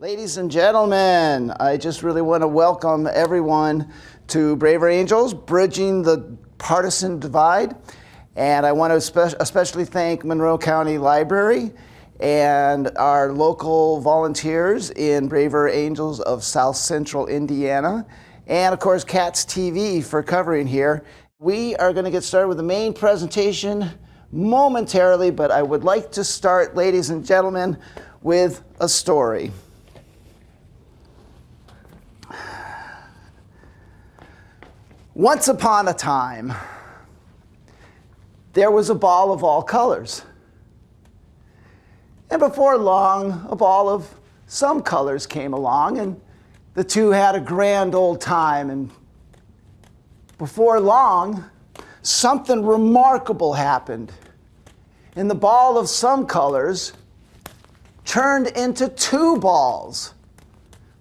Ladies and gentlemen, I just really want to welcome everyone to Braver Angels, Bridging the Partisan Divide. And I want to especially thank Monroe County Library and our local volunteers in Braver Angels of South Central Indiana, and of course Cats TV for covering here. We are going to get started with the main presentation momentarily, but I would like to start, ladies and gentlemen, with a story. Once upon a time, there was a ball of all colors. And before long, a ball of some colors came along, and the two had a grand old time. And before long, something remarkable happened. And the ball of some colors turned into two balls.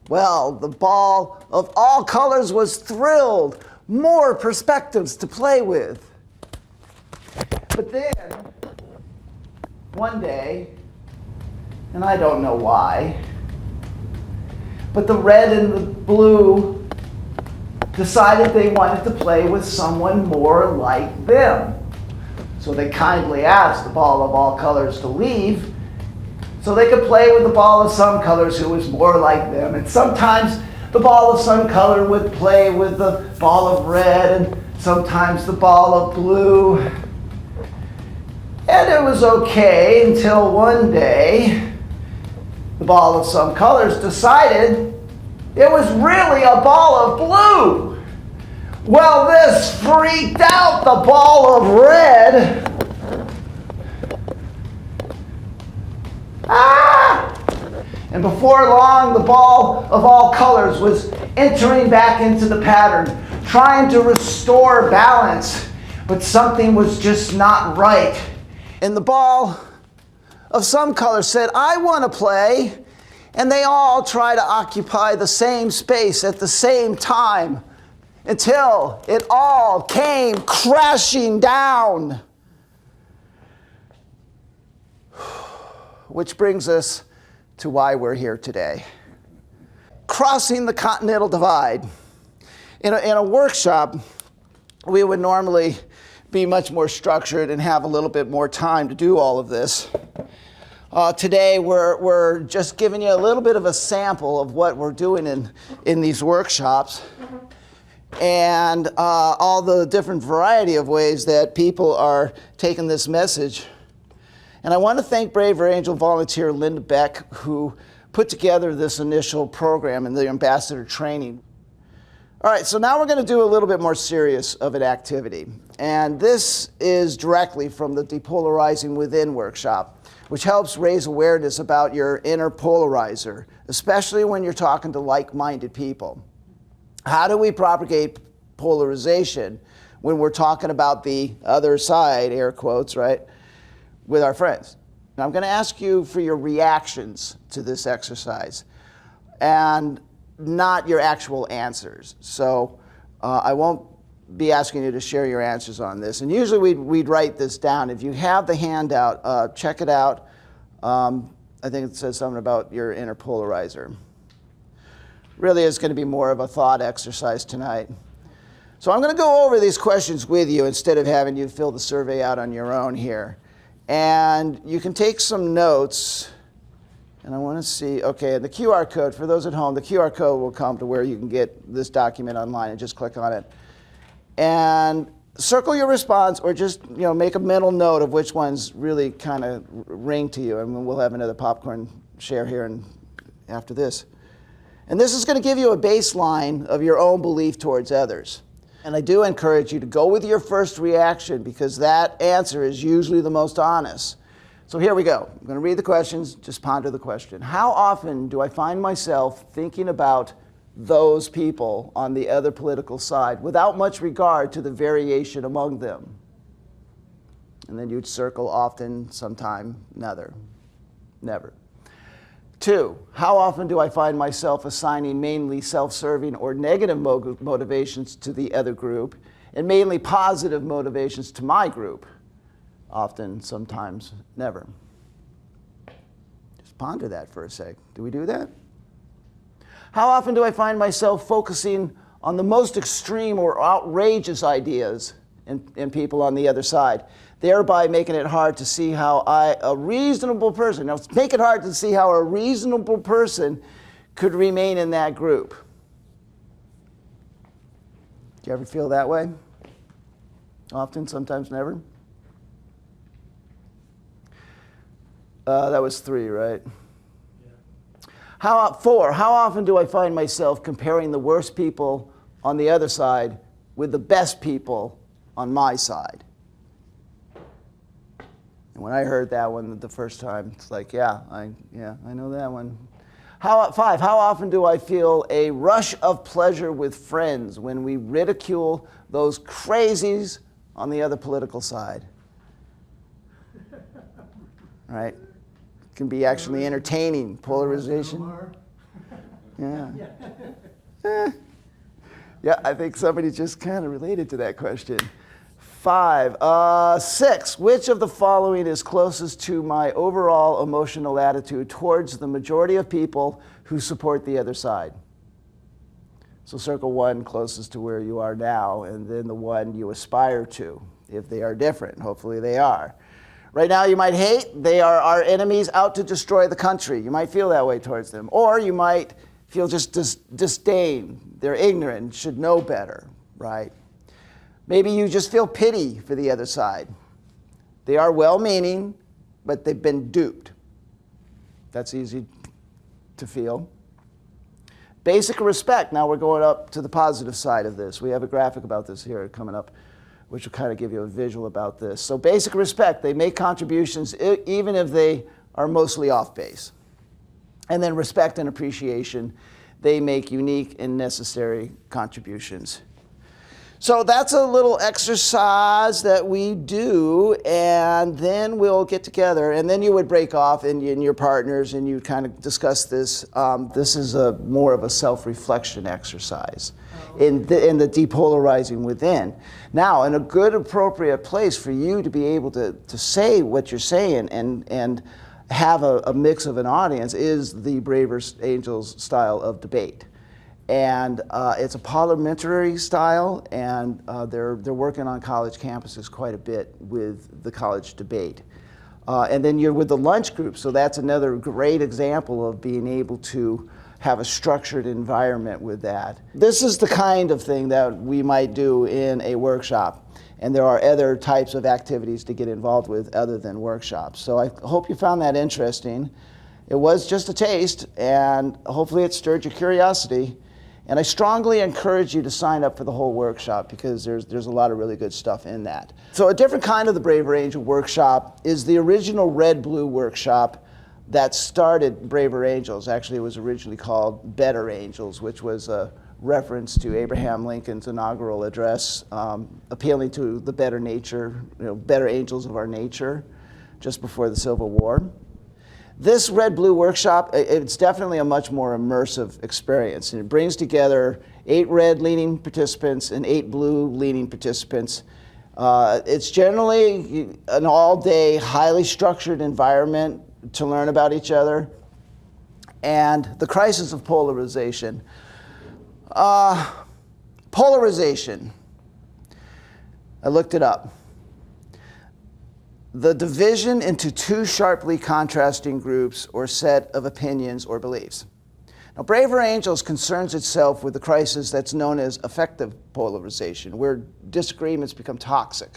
Well, the ball of all colors was thrilled. More perspectives to play with. But then, one day, and I don't know why, but the red and the blue decided they wanted to play with someone more like them. So they kindly asked the ball of all colors to leave so they could play with the ball of some colors who was more like them. And sometimes the ball of some color would play with the ball of red, and sometimes the ball of blue. And it was okay until one day, the ball of some colors decided it was really a ball of blue. Well, this freaked out the ball of red. And before long, the ball of all colors was entering back into the pattern, trying to restore balance, but something was just not right. And the ball of some colors said, I want to play. And they all try to occupy the same space at the same time until it all came crashing down. Which brings us to why we're here today. Crossing the Continental Divide. In a workshop, we would normally be much more structured and have a little bit more time to do all of this. Today, we're just giving you a little bit of a sample of what we're doing in these workshops and all the different variety of ways that people are taking this message. And I want to thank Braver Angel volunteer Linda Beck, who put together this initial program and the ambassador training. All right, so now we're going to do a little bit more serious of an activity. And this is directly from the Depolarizing Within workshop, which helps raise awareness about your inner polarizer, especially when you're talking to like-minded people. How do we propagate polarization when we're talking about the other side, air quotes, right, with our friends? Now, I'm going to ask you for your reactions to this exercise and not your actual answers. So I won't be asking you to share your answers on this. And usually we'd write this down. If you have the handout, check it out. I think it says something about your inner polarizer. Really is going to be more of a thought exercise tonight. So I'm going to go over these questions with you instead of having you fill the survey out on your own here. And you can take some notes. And I want to see, okay, the QR code, for those at home, the QR code will come to where you can get this document online and just click on it. And circle your response or just make a mental note of which ones really kind of ring to you. And we'll have another popcorn share here and after this. And this is going to give you a baseline of your own belief towards others. And I do encourage you to go with your first reaction because that answer is usually the most honest. So here we go. I'm going to read the questions. Just ponder the question. How often do I find myself thinking about those people on the other political side without much regard to the variation among them? And then you'd circle often, sometime, never. 2, how often do I find myself assigning mainly self-serving or negative motivations to the other group and mainly positive motivations to my group? Often, sometimes, never. Just ponder that for a sec. Do we do that? How often do I find myself focusing on the most extreme or outrageous ideas in people on the other side, thereby making it hard to see how a reasonable person, now make it hard to see how a reasonable person could remain in that group? Do you ever feel that way? Often, sometimes never? That was 3, right? Yeah. 4, how often do I find myself comparing the worst people on the other side with the best people on my side? And when I heard that one the first time, it's like, yeah, I know that one. 5, how often do I feel a rush of pleasure with friends when we ridicule those crazies on the other political side? Right? It can be actually entertaining. Polarization. Yeah. Yeah, I think somebody just kind of related to that question. 5. 6, which of the following is closest to my overall emotional attitude towards the majority of people who support the other side? So circle 1 closest to where you are now, and then the one you aspire to, if they are different. Hopefully they are. Right now you might hate, they are our enemies out to destroy the country. You might feel that way towards them. Or you might feel just disdain. They're ignorant, should know better, right? Maybe you just feel pity for the other side. They are well-meaning, but they've been duped. That's easy to feel. Basic respect. Now we're going up to the positive side of this. We have a graphic about this here coming up, which will kind of give you a visual about this. So basic respect. They make contributions even if they are mostly off base. And then respect and appreciation. They make unique and necessary contributions. So that's a little exercise that we do, and then we'll get together, and then you would break off in your partners, and you kind of discuss this. This is more of a self-reflection exercise in the depolarizing within. Now, in a good, appropriate place for you to be able to say what you're saying and have a mix of an audience is the Braver Angels style of debate. And it's a parliamentary style, and they're working on college campuses quite a bit with the college debate. And then you're with the lunch group, so that's another great example of being able to have a structured environment with that. This is the kind of thing that we might do in a workshop, and there are other types of activities to get involved with other than workshops. So I hope you found that interesting. It was just a taste, and hopefully it stirred your curiosity. And I strongly encourage you to sign up for the whole workshop because there's a lot of really good stuff in that. So a different kind of the Braver Angel workshop is the original Red-Blue workshop that started Braver Angels. Actually, it was originally called Better Angels, which was a reference to Abraham Lincoln's inaugural address, appealing to the better nature, better angels of our nature, just before the Civil War. This Red-Blue workshop, it's definitely a much more immersive experience. And it brings together 8 red-leaning participants and 8 blue-leaning participants. It's generally an all-day, highly structured environment to learn about each other. And the crisis of polarization. Polarization. I looked it up. The division into 2 sharply contrasting groups or set of opinions or beliefs. Now, Braver Angels concerns itself with the crisis that's known as affective polarization, where disagreements become toxic.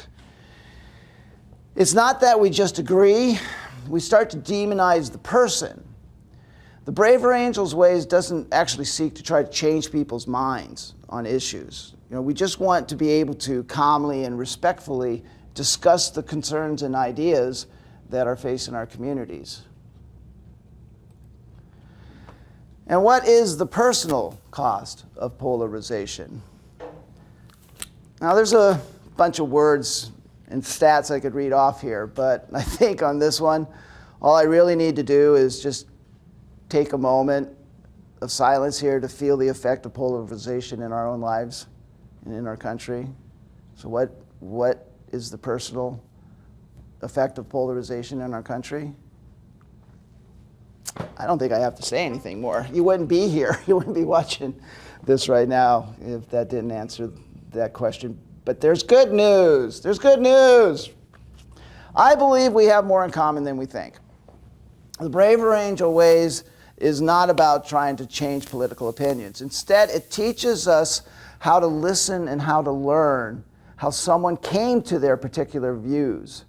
It's not that we just agree, we start to demonize the person. The Braver Angels ways doesn't actually seek to try to change people's minds on issues. We just want to be able to calmly and respectfully discuss the concerns and ideas that are facing our communities. And what is the personal cost of polarization? Now, there's a bunch of words and stats I could read off here, but I think on this one, all I really need to do is just take a moment of silence here to feel the effect of polarization in our own lives and in our country. So what is the personal effect of polarization in our country? I don't think I have to say anything more. You wouldn't be here. You wouldn't be watching this right now if that didn't answer that question. But there's good news. There's good news. I believe we have more in common than we think. The Braver Angel Ways is not about trying to change political opinions. Instead, it teaches us how to listen and how to learn how someone came to their particular views,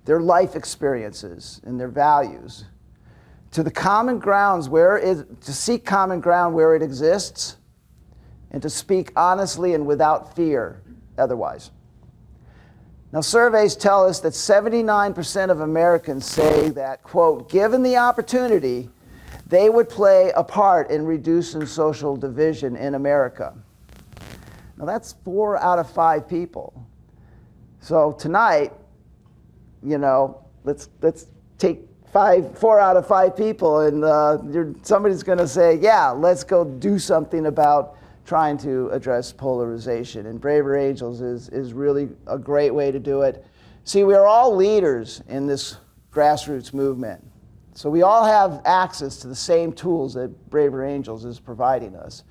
their life experiences, and their values. To the common grounds to seek common ground where it exists, and to speak honestly and without fear otherwise. Now, surveys tell us that 79% of Americans say that, quote, given the opportunity, they would play a part in reducing social division in America. Now, that's 4 out of 5 people. So tonight, let's take 4 out of 5 people, and somebody's going to say, yeah, let's go do something about trying to address polarization. And Braver Angels is really a great way to do it. See, we are all leaders in this grassroots movement. So we all have access to the same tools that Braver Angels is providing us.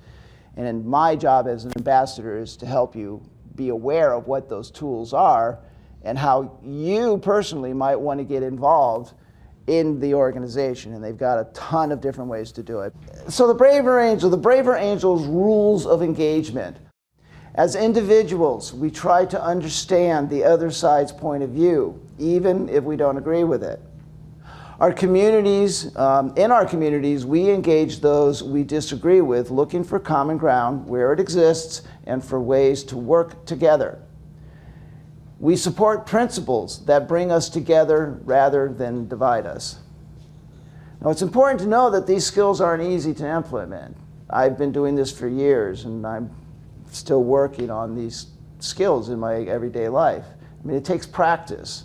And my job as an ambassador is to help you be aware of what those tools are and how you personally might want to get involved in the organization, and they've got a ton of different ways to do it. So the Braver Angel's rules of engagement. As individuals, we try to understand the other side's point of view, even if we don't agree with it. In our communities, we engage those we disagree with, looking for common ground where it exists and for ways to work together. We support principles that bring us together rather than divide us. Now, it's important to know that these skills aren't easy to implement. I've been doing this for years, and I'm still working on these skills in my everyday life. I mean, it takes practice.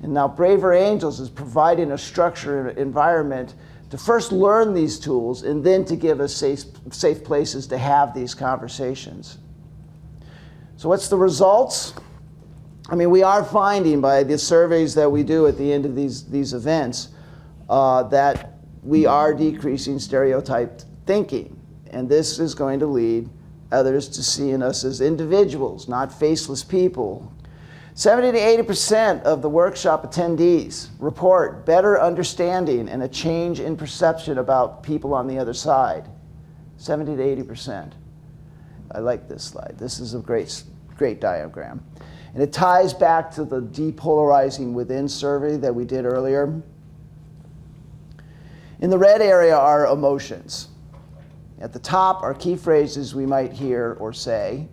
And now Braver Angels is providing a structured environment to first learn these tools and then to give us safe places to have these conversations. So what's the results? I mean, we are finding by the surveys that we do at the end of these events that we are decreasing stereotyped thinking. And this is going to lead others to seeing us as individuals, not faceless people. 70 to 80% of the workshop attendees report better understanding and a change in perception about people on the other side. 70 to 80%. I like this slide. This is a great diagram. And it ties back to the depolarizing within survey that we did earlier. In the red area are emotions. At the top are key phrases we might hear or say.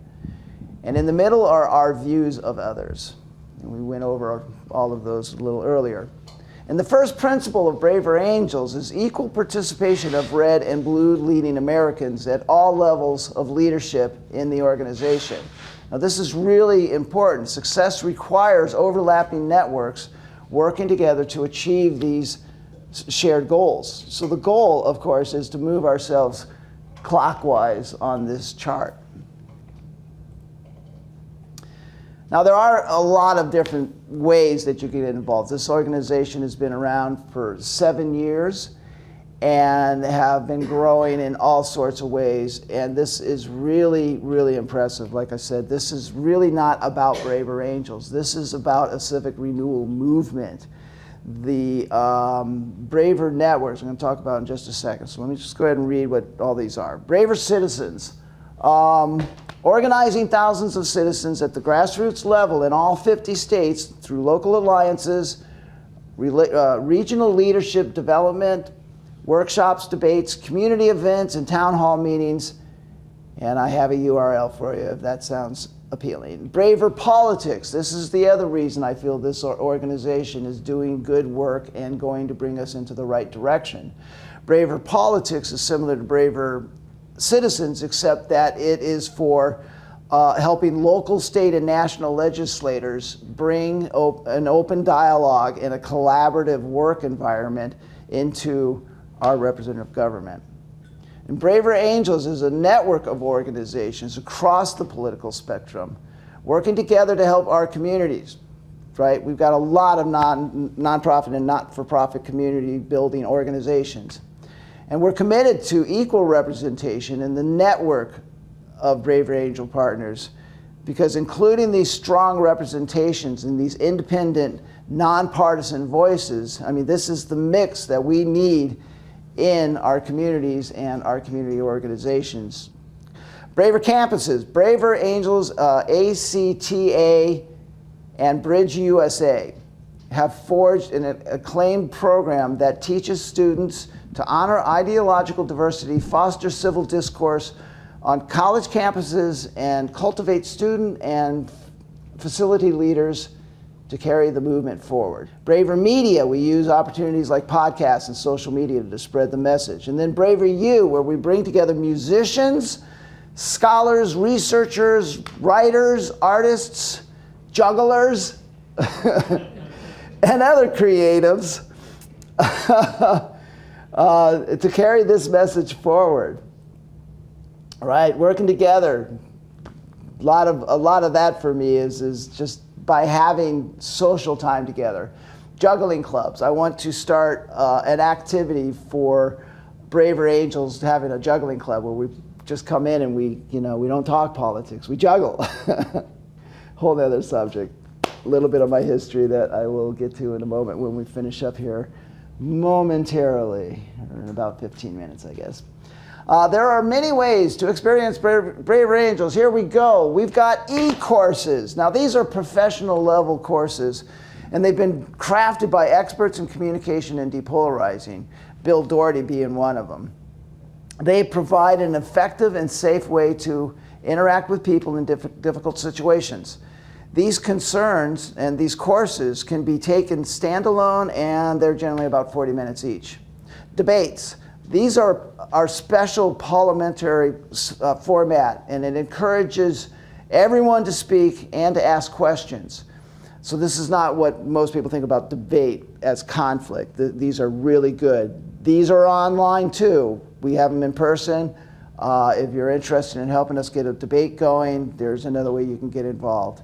And in the middle are our views of others. And we went over all of those a little earlier. And the first principle of Braver Angels is equal participation of red and blue leading Americans at all levels of leadership in the organization. Now, this is really important. Success requires overlapping networks working together to achieve these shared goals. So the goal, of course, is to move ourselves clockwise on this chart. Now, there are a lot of different ways that you can get involved. This organization has been around for 7 years and have been growing in all sorts of ways. And this is really, really impressive. Like I said, this is really not about Braver Angels. This is about a civic renewal movement. The Braver networks, I'm going to talk about in just a second. So let me just go ahead and read what all these are. Braver Citizens. Organizing thousands of citizens at the grassroots level in all 50 states through local alliances, regional leadership development, workshops, debates, community events, and town hall meetings. And I have a URL for you if that sounds appealing. Braver Politics. This is the other reason I feel this organization is doing good work and going to bring us into the right direction. Braver Politics is similar to Braver Citizens, except that it is for helping local, state, and national legislators bring an open dialogue and a collaborative work environment into our representative government. And Braver Angels is a network of organizations across the political spectrum working together to help our communities, right? We've got a lot of nonprofit and not-for-profit community building organizations. And we're committed to equal representation in the network of Braver Angel partners, because including these strong representations and these independent, nonpartisan voices, I mean, this is the mix that we need in our communities and our community organizations. Braver campuses, Braver Angels, ACTA, and Bridge USA have forged an acclaimed program that teaches students to honor ideological diversity, foster civil discourse on college campuses, and cultivate student and facility leaders to carry the movement forward. Braver Media, we use opportunities like podcasts and social media to spread the message. And then Braver U, where we bring together musicians, scholars, researchers, writers, artists, jugglers, and other creatives to carry this message forward. All right, working together. A lot of that for me is just by having social time together. Juggling clubs. I want to start an activity for Braver Angels, having a juggling club where we just come in and we don't talk politics. We juggle. Whole other subject. A little bit of my history that I will get to in a moment when we finish up here momentarily, or in about 15 minutes, I guess. There are many ways to experience Braver Angels. Here we go. We've got e-courses. Now, these are professional level courses, and they've been crafted by experts in communication and depolarizing, Bill Doherty being one of them. They provide an effective and safe way to interact with people in difficult situations. These concerns and these courses can be taken standalone, and they're generally about 40 minutes each. Debates. These are our special parliamentary format, and it encourages everyone to speak and to ask questions. So this is not what most people think about debate as conflict. These are really good. These are online too. We have them in person. If you're interested in helping us get a debate going, there's another way you can get involved.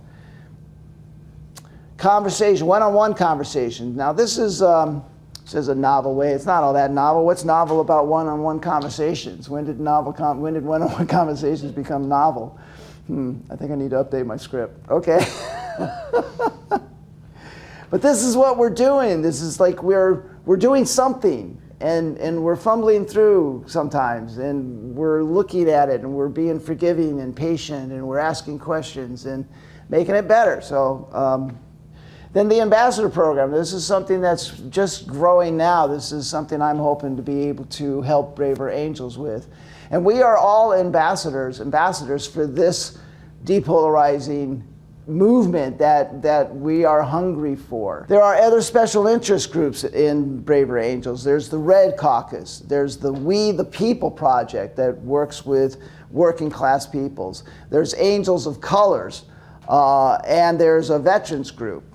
Conversation, one-on-one conversation. Now this is, says a novel way. It's not all that novel. What's novel about one-on-one conversations? When did one-on-one conversations become novel? I think I need to update my script. Okay. But this is what we're doing. This is like we're doing something, and we're fumbling through sometimes, and we're looking at it, and we're being forgiving and patient, and we're asking questions and making it better. So then the ambassador program. This is something that's just growing now. This is something I'm hoping to be able to help Braver Angels with. And we are all ambassadors for this depolarizing movement that we are hungry for. There are other special interest groups in Braver Angels. There's the Red Caucus. There's the We the People Project that works with working class peoples. There's Angels of Colors, and there's a veterans group.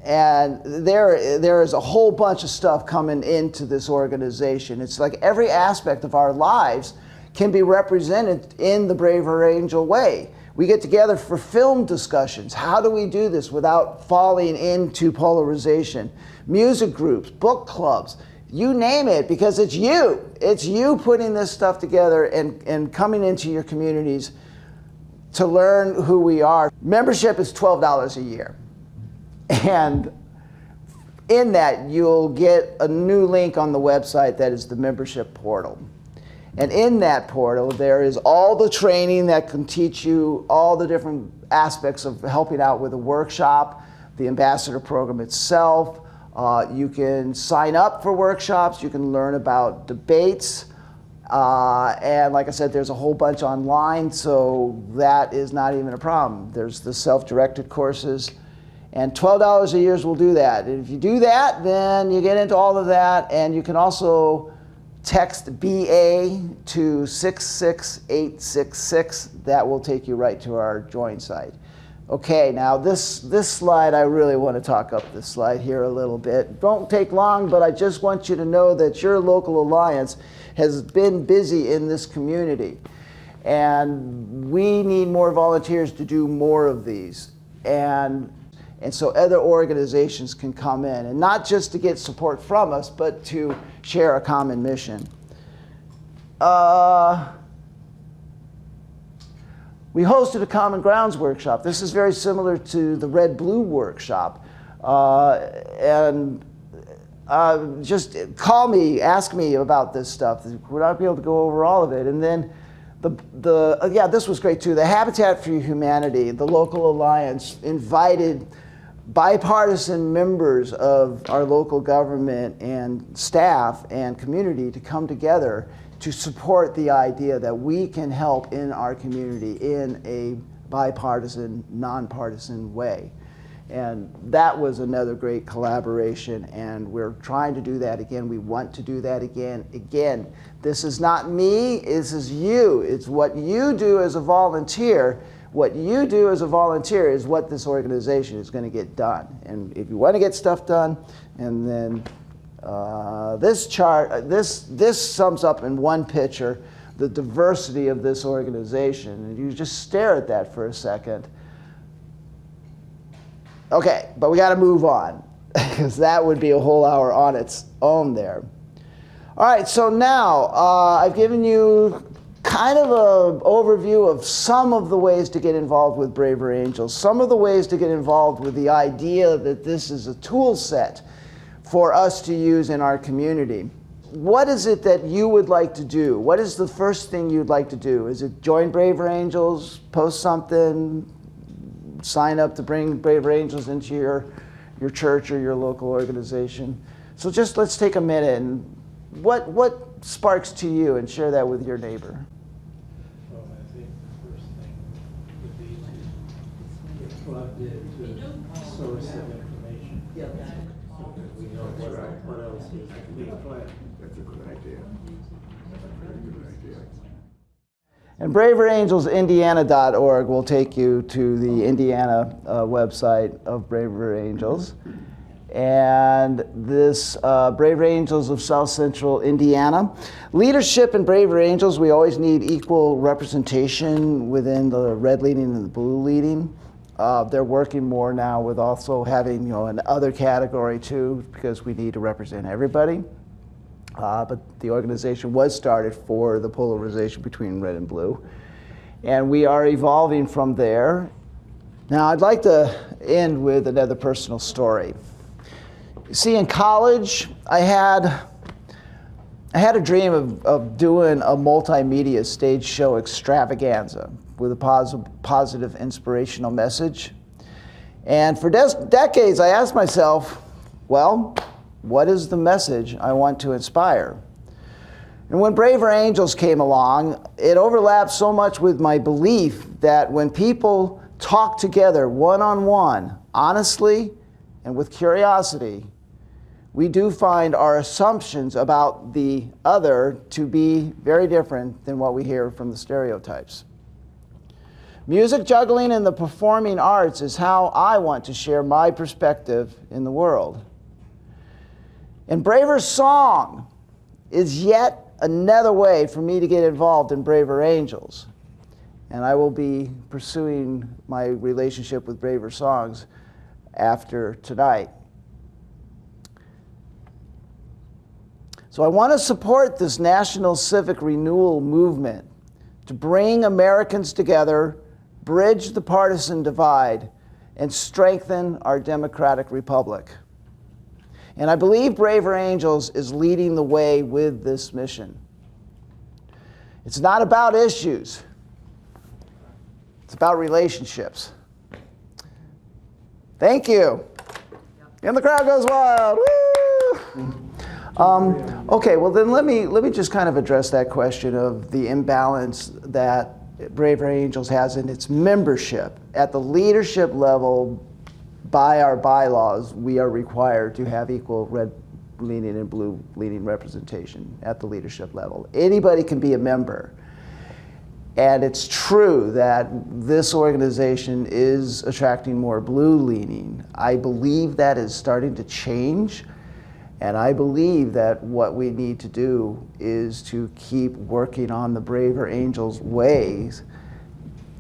And there is a whole bunch of stuff coming into this organization. It's like every aspect of our lives can be represented in the Braver Angel way. We get together for film discussions. How do we do this without falling into polarization? Music groups, book clubs, you name it, because it's you. It's you putting this stuff together and coming into your communities to learn who we are. Membership is $12 a year. And in that, you'll get a new link on the website that is the membership portal. And in that portal, there is all the training that can teach you all the different aspects of helping out with a workshop, the ambassador program itself. You can sign up for workshops. You can learn about debates. And like I said, there's a whole bunch online, so that is not even a problem. There's the self-directed courses. And $12 a year will do that. And if you do that, then you get into all of that. And you can also text BA to 66866. That will take you right to our join site. Okay, now this slide, I really want to talk up this slide here a little bit. It won't take long, but I just want you to know that your local alliance has been busy in this community. And we need more volunteers to do more of these. And so other organizations can come in, and not just to get support from us, but to share a common mission. we hosted a Common Grounds workshop. This is very similar to the Red-Blue workshop. Just call me, ask me about this stuff. Would I be able to go over all of it? And then yeah, this was great too. The Habitat for Humanity, the local alliance, invited bipartisan members of our local government and staff and community to come together to support the idea that we can help in our community in a bipartisan, nonpartisan way. And that was another great collaboration, and we're trying to do that again. We want to do that again. Again, this is not me, this is you. It's what you do as a volunteer. What you do as a volunteer is what this organization is going to get done. And if you want to get stuff done, and then this chart, this sums up in one picture the diversity of this organization. And you just stare at that for a second. Okay, but we got to move on, because that would be a whole hour on its own there. All right, so now I've given you kind of an overview of some of the ways to get involved with Braver Angels, some of the ways to get involved with the idea that this is a tool set for us to use in our community. What is it that you would like to do? What is the first thing you'd like to do? Is it join Braver Angels, post something, sign up to bring Braver Angels into your church or your local organization? So just let's take a minute and what sparks to you, and share that with your neighbor. Well, I think the first thing would be to get plugged into a source of information. So that we know what else is being planned. That's a good idea. That's a very good idea. And braverangelsindiana.org will take you to the Indiana website of Braver Angels. And this Braver Angels of South Central Indiana. Leadership in Braver Angels, we always need equal representation within the red leading and the blue leading. They're working more now with also having an other category too, because we need to represent everybody. But the organization was started for the polarization between red and blue. And we are evolving from there. Now I'd like to end with another personal story. You see, in college, I had a dream of doing a multimedia stage show extravaganza with a positive inspirational message. And for decades, I asked myself, well, what is the message I want to inspire? And when Braver Angels came along, it overlapped so much with my belief that when people talk together one-on-one, honestly and with curiosity, we do find our assumptions about the other to be very different than what we hear from the stereotypes. Music juggling and the performing arts is how I want to share my perspective in the world. And Braver's song is yet another way for me to get involved in Braver Angels. And I will be pursuing my relationship with Braver Songs after tonight. So I want to support this national civic renewal movement to bring Americans together, bridge the partisan divide, and strengthen our democratic republic. And I believe Braver Angels is leading the way with this mission. It's not about issues. It's about relationships. Thank you. And the crowd goes wild. Woo! Okay, well then let me just kind of address that question of the imbalance that Braver Angels has in its membership. At the leadership level, by our bylaws, we are required to have equal red leaning and blue leaning representation at the leadership level. Anybody can be a member. And it's true that this organization is attracting more blue leaning. I believe that is starting to change. And I believe that what we need to do is to keep working on the Braver Angels ways,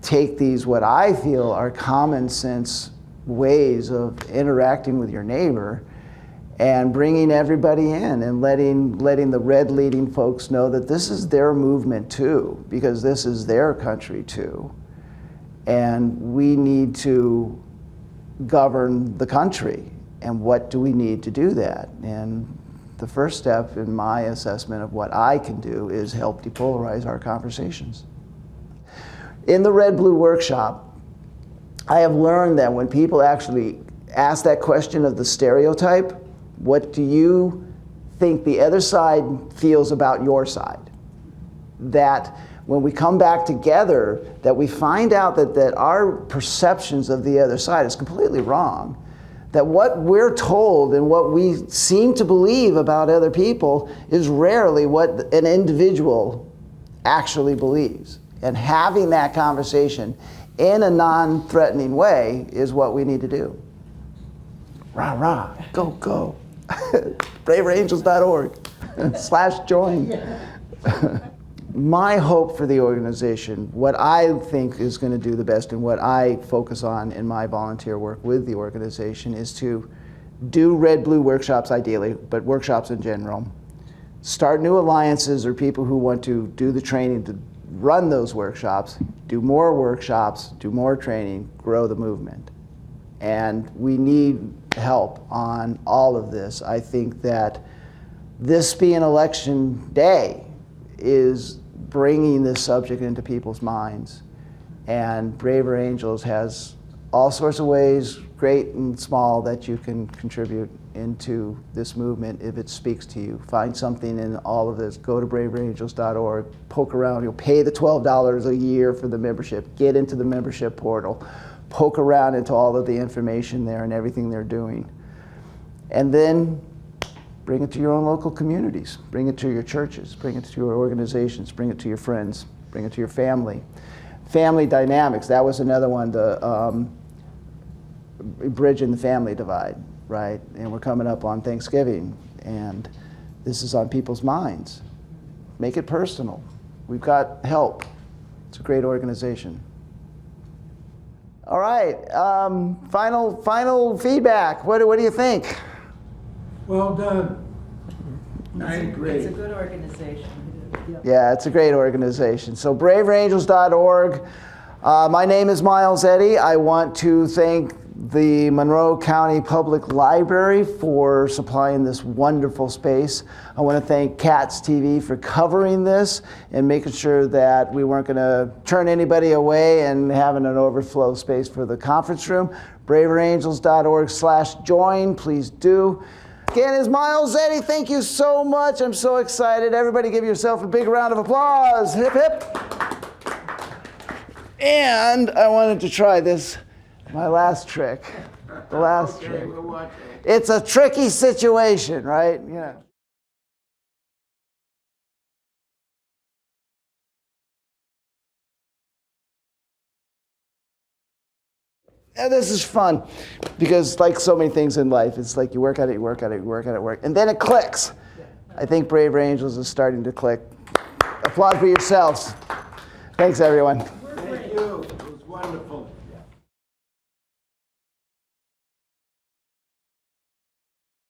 take these what I feel are common sense ways of interacting with your neighbor, and bringing everybody in and letting the red leading folks know that this is their movement too, because this is their country too. And we need to govern the country. And what do we need to do that? And the first step in my assessment of what I can do is help depolarize our conversations. In the Red Blue workshop, I have learned that when people actually ask that question of the stereotype, what do you think the other side feels about your side? That when we come back together, that we find out that our perceptions of the other side is completely wrong. That what we're told and what we seem to believe about other people is rarely what an individual actually believes. And having that conversation in a non-threatening way is what we need to do. Rah, rah, go, go. braverangels.org/join. My hope for the organization, what I think is going to do the best and what I focus on in my volunteer work with the organization is to do Red Blue workshops ideally, but workshops in general. Start new alliances or people who want to do the training to run those workshops, do more workshops, do more training, grow the movement. And we need help on all of this. I think that this being election day is bringing this subject into people's minds. And Braver Angels has all sorts of ways, great and small, that you can contribute into this movement if it speaks to you. Find something in all of this. Go to braverangels.org, poke around. You'll pay the $12 a year for the membership. Get into the membership portal. Poke around into all of the information there and everything they're doing. And then bring it to your own local communities. Bring it to your churches. Bring it to your organizations. Bring it to your friends. Bring it to your family. Family dynamics, that was another one, the bridging the family divide, right? And we're coming up on Thanksgiving, and this is on people's minds. Make it personal. We've got help. It's a great organization. All right, final feedback. What do you think? Well done. I agree. It's a good organization. Yeah, it's a great organization. So braverangels.org. My name is Miles Eddy. I want to thank the Monroe County Public Library for supplying this wonderful space. I want to thank Cats TV for covering this and making sure that we weren't going to turn anybody away and having an overflow space for the conference room. braverangels.org/join, please do. Again, is Miles Eddy. Thank you so much. I'm so excited. Everybody give yourself a big round of applause. Hip, hip. And I wanted to try this, my last trick. The last trick. We'll watch it. It's a tricky situation, right? Yeah. And this is fun because, like so many things in life, it's like you work at it, you work at it, you work at it, and then it clicks. I think Braver Angels is starting to click. Applaud for yourselves. Thanks, everyone.